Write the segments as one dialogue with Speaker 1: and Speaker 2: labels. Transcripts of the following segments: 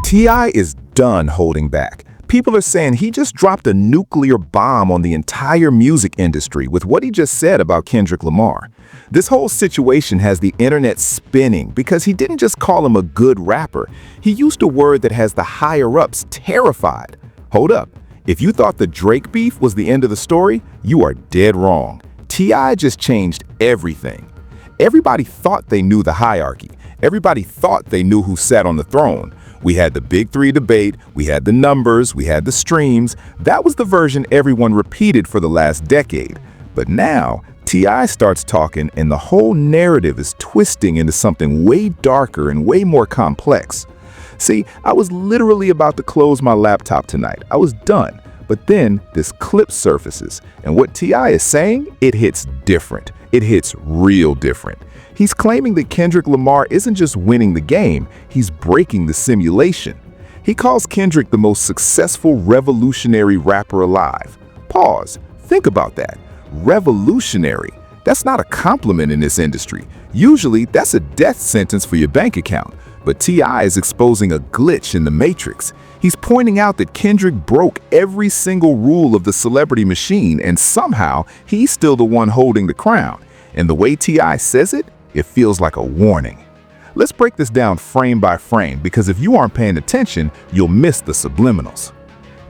Speaker 1: T.I. is done holding back. People are saying he just dropped a nuclear bomb on the entire music industry with what he just said about Kendrick Lamar. This whole situation has the internet spinning because he didn't just call him a good rapper. He used a word that has the higher-ups terrified. Hold up. If you thought the Drake beef was the end of the story, you are dead wrong. T.I. just changed everything. Everybody thought they knew the hierarchy. Everybody thought they knew who sat on the throne. We had the Big Three debate, we had the numbers, we had the streams. That was the version everyone repeated for the last decade. But now, T.I. starts talking and the whole narrative is twisting into something way darker and way more complex. See, I was literally about to close my laptop tonight. I was done. But then this clip surfaces, and what T.I. is saying, it hits different. It hits real different. He's claiming that Kendrick Lamar isn't just winning the game, he's breaking the simulation. He calls Kendrick the most successful revolutionary rapper alive. Pause. Think about that. Revolutionary. That's not a compliment in this industry. Usually, that's a death sentence for your bank account. But T.I. is exposing a glitch in the matrix. He's pointing out that Kendrick broke every single rule of the celebrity machine, and somehow he's still the one holding the crown. And the way T.I. says it, it feels like a warning. Let's break this down frame by frame, because if you aren't paying attention, you'll miss the subliminals.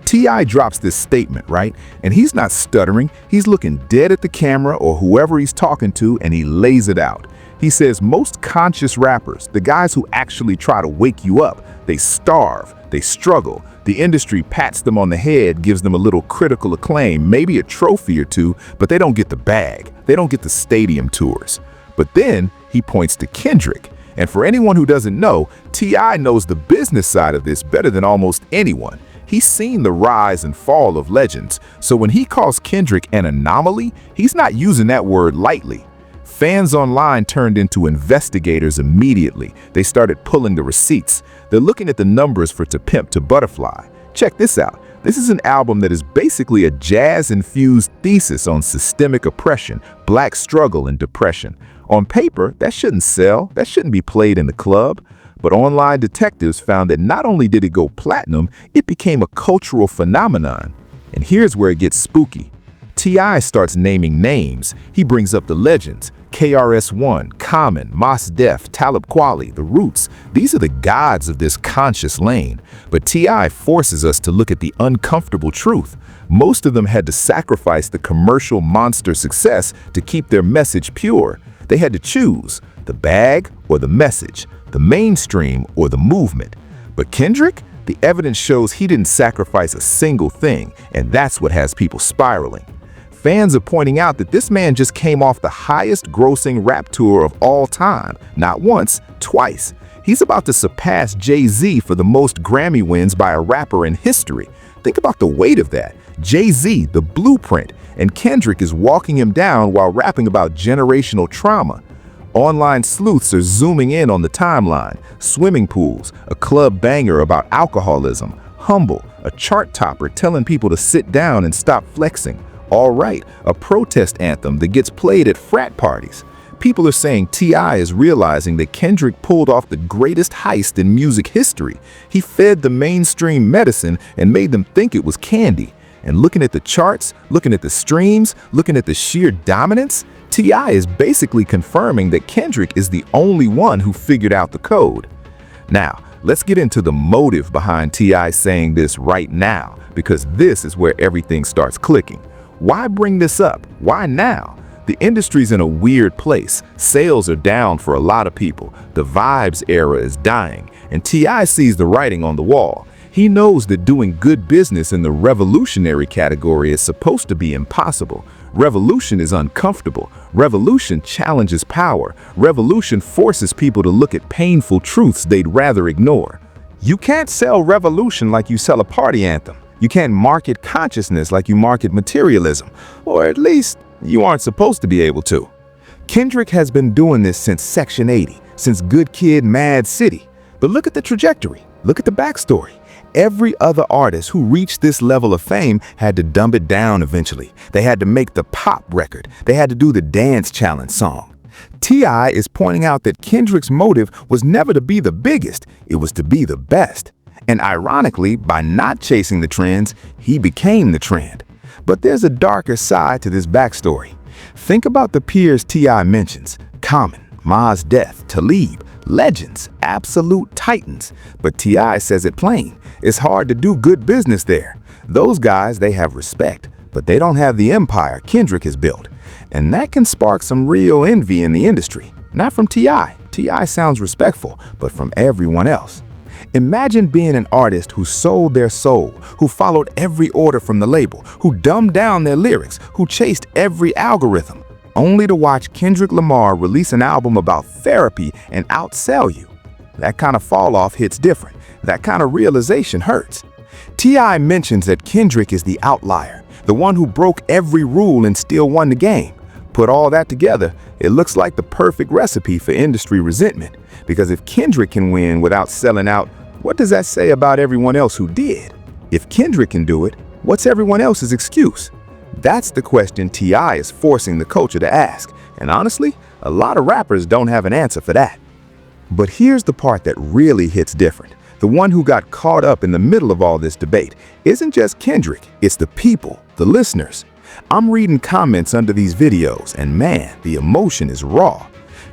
Speaker 1: T.I. drops this statement, right? And he's not stuttering, he's looking dead at the camera or whoever he's talking to, and he lays it out. He says most conscious rappers, the guys who actually try to wake you up, they starve, they struggle. The industry pats them on the head, gives them a little critical acclaim, maybe a trophy or two, but they don't get the bag. They don't get the stadium tours. But then he points to Kendrick. And for anyone who doesn't know, T.I. knows the business side of this better than almost anyone. He's seen the rise and fall of legends. So when he calls Kendrick an anomaly, he's not using that word lightly. Fans online turned into investigators immediately. They started pulling the receipts. They're looking at the numbers for To Pimp to Butterfly. Check this out. This is an album that is basically a jazz-infused thesis on systemic oppression, black struggle, and depression. On paper, that shouldn't sell. That shouldn't be played in the club. But online detectives found that not only did it go platinum, it became a cultural phenomenon. And here's where it gets spooky. T.I. starts naming names. He brings up the legends. KRS-One, Common, Mos Def, Talib Kweli, The Roots. These are the gods of this conscious lane. But T.I. forces us to look at the uncomfortable truth. Most of them had to sacrifice the commercial monster success to keep their message pure. They had to choose the bag or the message, the mainstream or the movement. But Kendrick, the evidence shows he didn't sacrifice a single thing, and that's what has people spiraling. Fans are pointing out that this man just came off the highest grossing rap tour of all time, not once, twice. He's about to surpass Jay-Z for the most Grammy wins by a rapper in history. Think about the weight of that. Jay-Z, the blueprint, and Kendrick is walking him down while rapping about generational trauma. Online sleuths are zooming in on the timeline. Swimming pools, a club banger about alcoholism, Humble, a chart topper telling people to sit down and stop flexing. All Right, a protest anthem that gets played at frat parties. People are saying T.I. is realizing that Kendrick pulled off the greatest heist in music history. He fed the mainstream medicine and made them think it was candy. And looking at the charts, looking at the streams, looking at the sheer dominance, T.I. is basically confirming that Kendrick is the only one who figured out the code. Now, let's get into the motive behind T.I. saying this right now, because this is where everything starts clicking. Why bring this up? Why now? The industry's in a weird place. Sales are down for a lot of people. The vibes era is dying, and T.I. sees the writing on the wall. He knows that doing good business in the revolutionary category is supposed to be impossible. Revolution is uncomfortable. Revolution challenges power. Revolution forces people to look at painful truths they'd rather ignore. You can't sell revolution like you sell a party anthem. You can't market consciousness like you market materialism, or at least you aren't supposed to be able to. Kendrick has been doing this since Section 80, since Good Kid, Mad City. But look at the trajectory. Look at the backstory. Every other artist who reached this level of fame had to dumb it down eventually. They had to make the pop record. They had to do the dance challenge song. T.I. is pointing out that Kendrick's motive was never to be the biggest, it was to be the best. And ironically, by not chasing the trends, he became the trend. But there's a darker side to this backstory. Think about the peers T.I. mentions: Common, Mos Def, Talib, legends, absolute titans. But T.I. says it plain: it's hard to do good business there. Those guys, they have respect, but they don't have the empire Kendrick has built. And that can spark some real envy in the industry. Not from T.I. T.I. sounds respectful, but from everyone else. Imagine being an artist who sold their soul, who followed every order from the label, who dumbed down their lyrics, who chased every algorithm, only to watch Kendrick Lamar release an album about therapy and outsell you. That kind of fall off hits different. That kind of realization hurts. T.I. mentions that Kendrick is the outlier, the one who broke every rule and still won the game. Put all that together, it looks like the perfect recipe for industry resentment. Because if Kendrick can win without selling out, what does that say about everyone else who did? If Kendrick can do it, what's everyone else's excuse? That's the question T.I. is forcing the culture to ask. And honestly, a lot of rappers don't have an answer for that. But here's the part that really hits different. The one who got caught up in the middle of all this debate isn't just Kendrick, it's the people, the listeners. I'm reading comments under these videos, and man, the emotion is raw.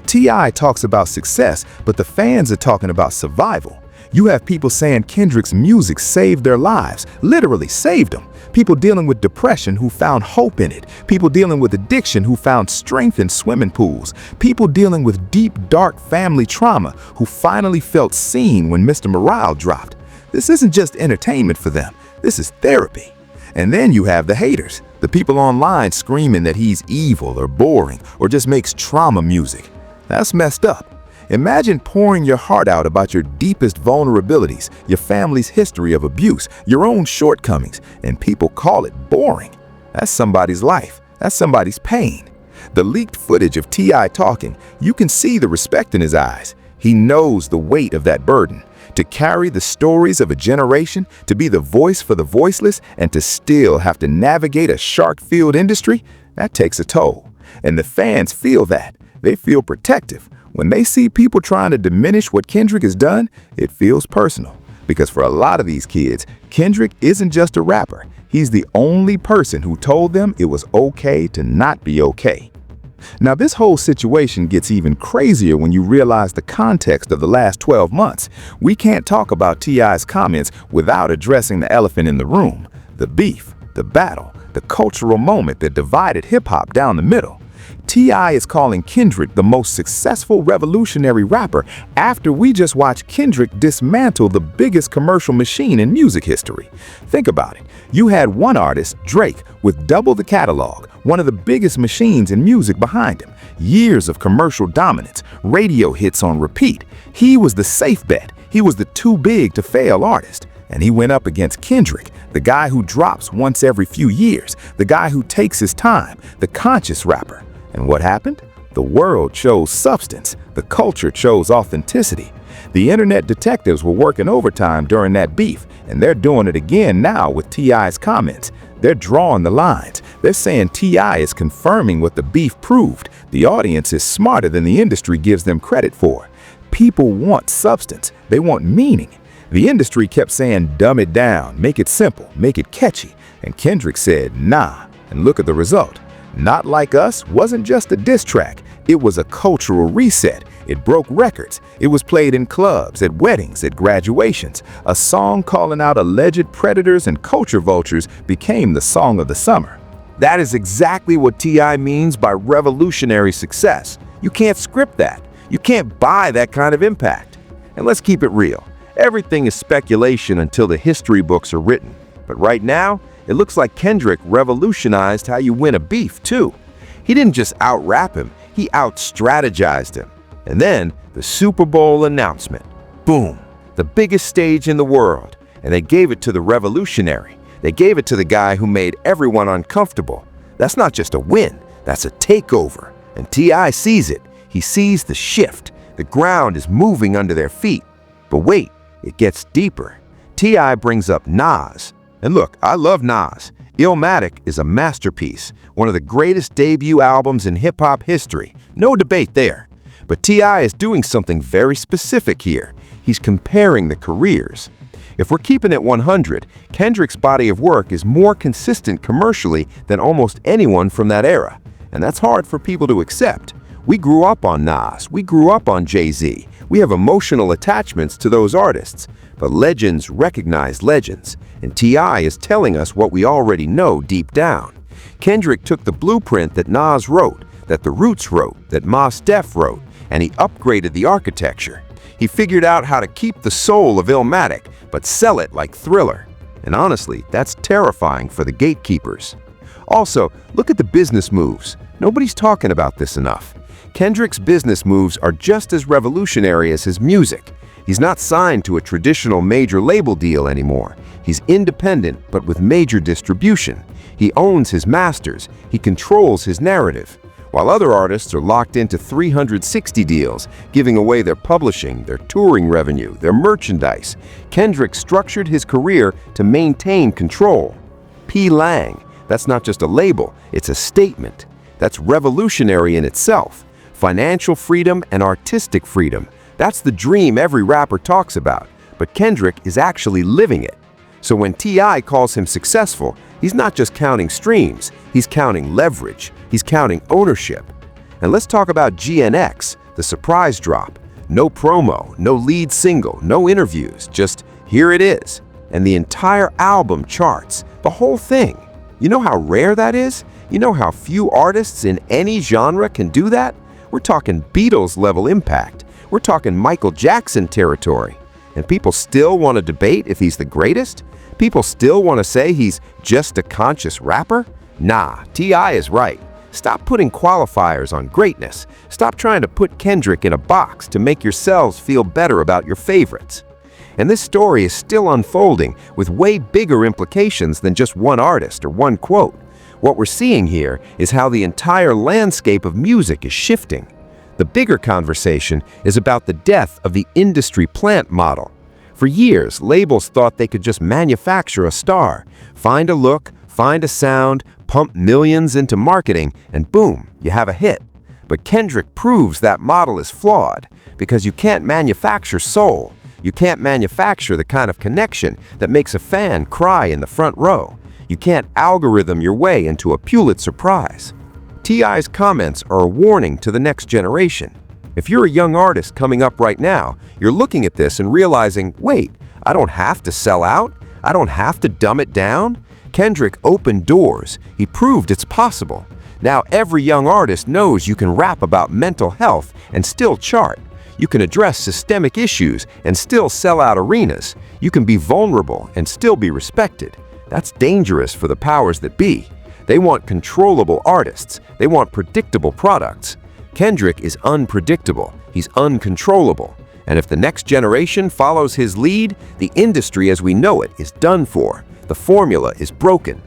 Speaker 1: T.I. talks about success, but the fans are talking about survival. You have people saying Kendrick's music saved their lives, literally saved them. People dealing with depression who found hope in it. People dealing with addiction who found strength in swimming pools. People dealing with deep, dark family trauma who finally felt seen when Mr. Morale dropped. This isn't just entertainment for them. This is therapy. And then you have the haters, the people online screaming that he's evil or boring or just makes trauma music. That's messed up. Imagine pouring your heart out about your deepest vulnerabilities, your family's history of abuse, your own shortcomings, and people call it boring. That's somebody's life. That's somebody's pain. The leaked footage of T.I. talking, you can see the respect in his eyes. He knows the weight of that burden. To carry the stories of a generation, to be the voice for the voiceless, and to still have to navigate a shark-filled industry, that takes a toll. And the fans feel that. They feel protective. When they see people trying to diminish what Kendrick has done, it feels personal. Because for a lot of these kids, Kendrick isn't just a rapper. He's the only person who told them it was okay to not be okay. Now, this whole situation gets even crazier when you realize the context of the last 12 months. We can't talk about T.I.'s comments without addressing the elephant in the room: the beef, the battle, the cultural moment that divided hip-hop down the middle. T.I. is calling Kendrick the most successful revolutionary rapper after we just watched Kendrick dismantle the biggest commercial machine in music history. Think about it. You had one artist, Drake, with double the catalog, one of the biggest machines in music behind him, years of commercial dominance, radio hits on repeat. He was the safe bet. He was the too big to fail artist. And he went up against Kendrick, the guy who drops once every few years, the guy who takes his time, the conscious rapper. And what happened? The world chose substance. The culture chose authenticity. The internet detectives were working overtime during that beef, and they're doing it again now with T.I.'s comments. They're drawing the lines. They're saying T.I. is confirming what the beef proved. The audience is smarter than the industry gives them credit for. People want substance. They want meaning. The industry kept saying, dumb it down, make it simple, make it catchy. And Kendrick said, nah, and look at the result. Not Like Us wasn't just a diss track. It was a cultural reset. It broke records. It was played in clubs, at weddings, at graduations. A song calling out alleged predators and culture vultures became the song of the summer. That is exactly what T.I. means by revolutionary success. You can't script that. You can't buy that kind of impact. And let's keep it real. Everything is speculation until the history books are written. But right now, it looks like Kendrick revolutionized how you win a beef, too. He didn't just out-rap him, he out-strategized him. And then, the Super Bowl announcement. Boom! The biggest stage in the world. And they gave it to the revolutionary. They gave it to the guy who made everyone uncomfortable. That's not just a win, that's a takeover. And T.I. sees it. He sees the shift. The ground is moving under their feet. But wait, it gets deeper. T.I. brings up Nas. And look, I love Nas. Illmatic is a masterpiece, one of the greatest debut albums in hip-hop history. No debate there. But T.I. is doing something very specific here. He's comparing the careers.
Speaker 2: If we're keeping it 100, Kendrick's body of work is more consistent commercially than almost anyone from that era. And that's hard for people to accept. We grew up on Nas, we grew up on Jay-Z. We have emotional attachments to those artists. But legends recognize legends, and T.I. is telling us what we already know deep down. Kendrick took the blueprint that Nas wrote, that the Roots wrote, that Mos Def wrote, and he upgraded the architecture. He figured out how to keep the soul of Illmatic, but sell it like Thriller. And honestly, that's terrifying for the gatekeepers. Also, look at the business moves. Nobody's talking about this enough. Kendrick's business moves are just as revolutionary as his music. He's not signed to a traditional major label deal anymore. He's independent, but with major distribution. He owns his masters. He controls his narrative. While other artists are locked into 360 deals, giving away their publishing, their touring revenue, their merchandise, Kendrick structured his career to maintain control. P. Lang, that's not just a label, it's a statement. That's revolutionary in itself. Financial freedom and artistic freedom. That's the dream every rapper talks about, but Kendrick is actually living it. So when T.I. calls him successful, he's not just counting streams, he's counting leverage, he's counting ownership. And let's talk about GNX, the surprise drop. No promo, no lead single, no interviews, just here it is. And the entire album charts, the whole thing. You know how rare that is? You know how few artists in any genre can do that? We're talking Beatles-level impact. We're talking Michael Jackson territory. And people still want to debate if he's the greatest? People still want to say he's just a conscious rapper? Nah, T.I. is right. Stop putting qualifiers on greatness. Stop trying to put Kendrick in a box to make yourselves feel better about your favorites. And this story is still unfolding with way bigger implications than just one artist or one quote. What we're seeing here is how the entire landscape of music is shifting. The bigger conversation is about the death of the industry plant model. For years, labels thought they could just manufacture a star, find a look, find a sound, pump millions into marketing, and boom, you have a hit. But Kendrick proves that model is flawed because you can't manufacture soul. You can't manufacture the kind of connection that makes a fan cry in the front row. You can't algorithm your way into a Pulitzer Prize. T.I.'s comments are a warning to the next generation. If you're a young artist coming up right now, you're looking at this and realizing, wait, I don't have to sell out? I don't have to dumb it down? Kendrick opened doors. He proved it's possible. Now every young artist knows you can rap about mental health and still chart. You can address systemic issues and still sell out arenas. You can be vulnerable and still be respected. That's dangerous for the powers that be. They want controllable artists. They want predictable products. Kendrick is unpredictable. He's uncontrollable. And if the next generation follows his lead, the industry as we know it is done for. The formula is broken.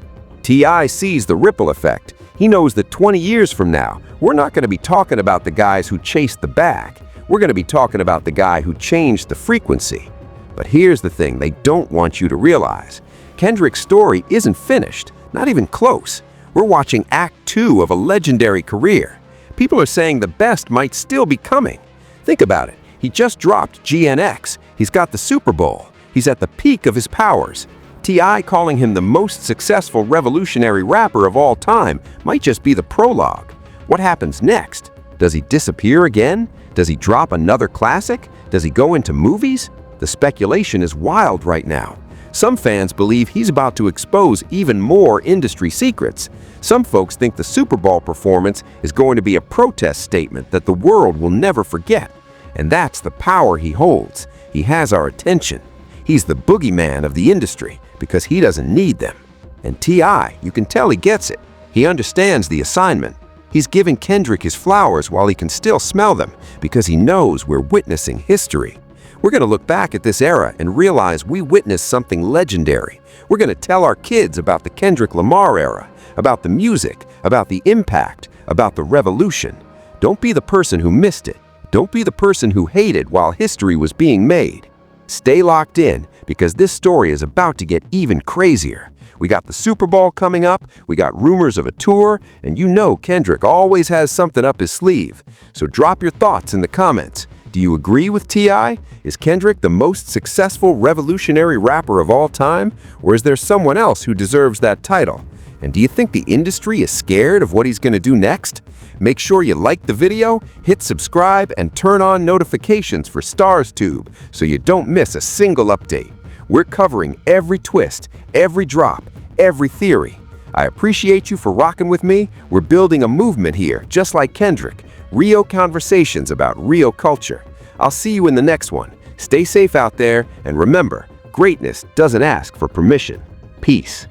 Speaker 2: T.I. sees the ripple effect. He knows that 20 years from now, we're not going to be talking about the guys who chased the bag. We're going to be talking about the guy who changed the frequency. But here's the thing they don't want you to realize. Kendrick's story isn't finished, not even close. We're watching Act 2 of a legendary career. People are saying the best might still be coming. Think about it. He just dropped GNX. He's got the Super Bowl. He's at the peak of his powers. T.I. calling him the most successful revolutionary rapper of all time might just be the prologue. What happens next? Does he disappear again? Does he drop another classic? Does he go into movies? The speculation is wild right now. Some fans believe he's about to expose even more industry secrets. Some folks think the Super Bowl performance is going to be a protest statement that the world will never forget. And that's the power he holds. He has our attention. He's the boogeyman of the industry because he doesn't need them. And T.I., you can tell he gets it. He understands the assignment. He's giving Kendrick his flowers while he can still smell them because he knows we're witnessing history. We're going to look back at this era and realize we witnessed something legendary. We're going to tell our kids about the Kendrick Lamar era, about the music, about the impact, about the revolution. Don't be the person who missed it. Don't be the person who hated while history was being made. Stay locked in because this story is about to get even crazier. We got the Super Bowl coming up, we got rumors of a tour, and you know Kendrick always has something up his sleeve. So drop your thoughts in the comments. Do you agree with T.I.? Is Kendrick the most successful revolutionary rapper of all time, or is there someone else who deserves that title? And do you think the industry is scared of what he's going to do next? Make sure you like the video, hit subscribe, and turn on notifications for StarsTube so you don't miss a single update. We're covering every twist, every drop, every theory. I appreciate you for rocking with me. We're building a movement here, just like Kendrick. Real conversations about real culture. I'll see you in the next one. Stay safe out there, and remember, greatness doesn't ask for permission. Peace.